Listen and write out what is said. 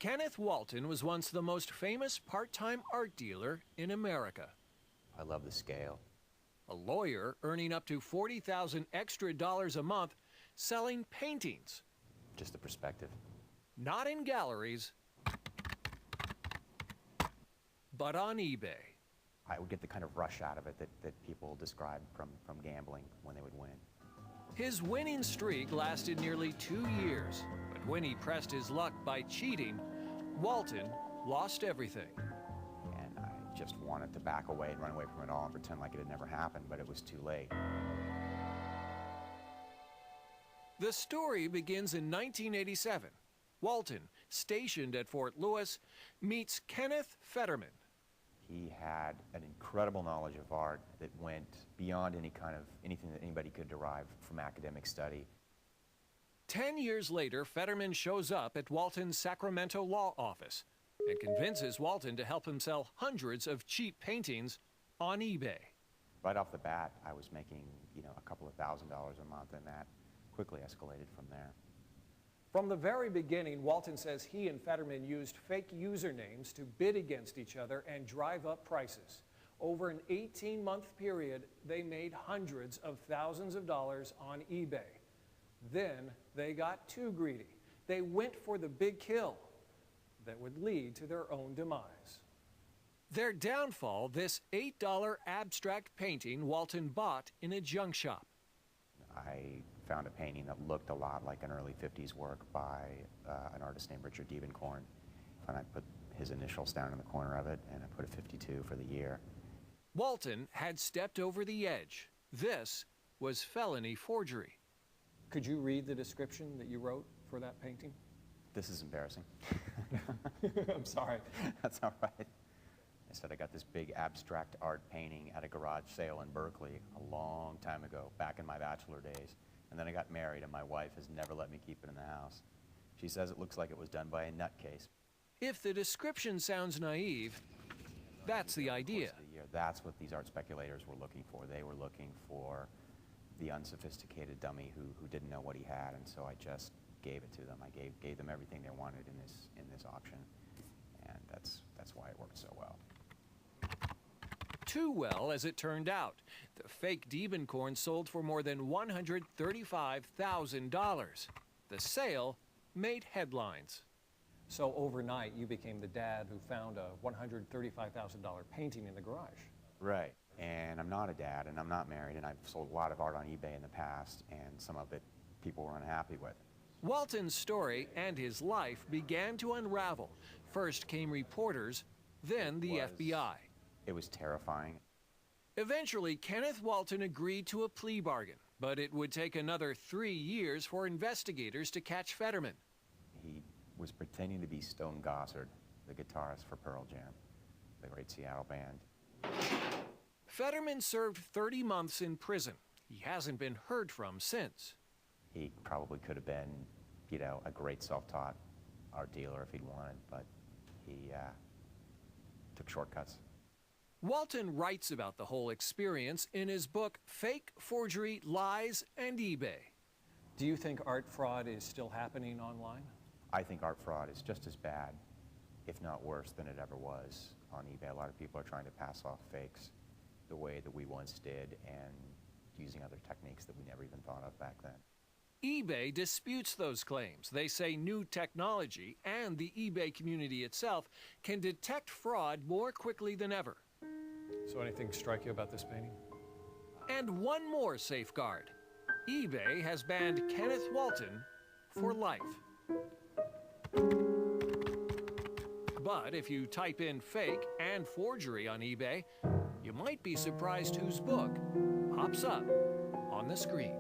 Kenneth Walton was once the most famous part-time art dealer in America. I love the scale. A lawyer earning up to $40,000 extra a month selling paintings. Just the perspective. Not in galleries, but on eBay. I would get the kind of rush out of it that people describe from gambling when they would win. His winning streak lasted nearly 2 years, but when he pressed his luck by cheating, Walton lost everything. And I just wanted to back away and run away from it all and pretend like it had never happened, but it was too late. The story begins in 1987. Walton, stationed at Fort Lewis, meets Kenneth Fetterman. He had an incredible knowledge of art that went beyond anything that anybody could derive from academic study. 10 years later, Fetterman shows up at Walton's Sacramento law office and convinces Walton to help him sell hundreds of cheap paintings on eBay. Right off the bat, I was making, a couple of $1,000s a month, and that quickly escalated from there. From the very beginning, Walton says he and Fetterman used fake usernames to bid against each other and drive up prices. Over an 18-month period, they made hundreds of thousands of dollars on eBay. Then they got too greedy. They went for the big kill that would lead to their own demise. Their downfall, this $8 abstract painting Walton bought in a junk shop. I found a painting that looked a lot like an early 50s work by an artist named Richard Diebenkorn, and I put his initials down in the corner of it, and I put a 52 for the year. Walton had stepped over the edge. This was felony forgery. Could you read the description that you wrote for that painting? This is embarrassing. I'm sorry. That's all right. I said I got this big abstract art painting at a garage sale in Berkeley a long time ago, back in my bachelor days. And then I got married, and my wife has never let me keep it in the house. She says it looks like it was done by a nutcase. If the description sounds naive, that's the idea. That's what these art speculators were looking for. They were looking for the unsophisticated dummy who didn't know what he had, and so I just gave it to them. I gave them everything they wanted in this auction, and that's why it worked so well. Too well, as it turned out. The fake Diebenkorn sold for more than $135,000. The sale made headlines. So overnight, you became the dad who found a $135,000 painting in the garage. Right, and I'm not a dad, and I'm not married, and I've sold a lot of art on eBay in the past, and some of it people were unhappy with. Walton's story and his life began to unravel. First came reporters, then the FBI. It was terrifying. Eventually, Kenneth Walton agreed to a plea bargain, but it would take another 3 years for investigators to catch Fetterman. He was pretending to be Stone Gossard, the guitarist for Pearl Jam, the great Seattle band. Fetterman served 30 months in prison. He hasn't been heard from since. He probably could have been, a great self-taught art dealer if he'd wanted, but he took shortcuts. Walton writes about the whole experience in his book, Fake, Forgery, Lies, and eBay. Do you think art fraud is still happening online? I think art fraud is just as bad, if not worse, than it ever was on eBay. A lot of people are trying to pass off fakes the way that we once did and using other techniques that we never even thought of back then. eBay disputes those claims. They say new technology and the eBay community itself can detect fraud more quickly than ever. So anything strike you about this painting? And one more safeguard. eBay has banned Kenneth Walton for life. But if you type in fake and forgery on eBay, you might be surprised whose book pops up on the screen.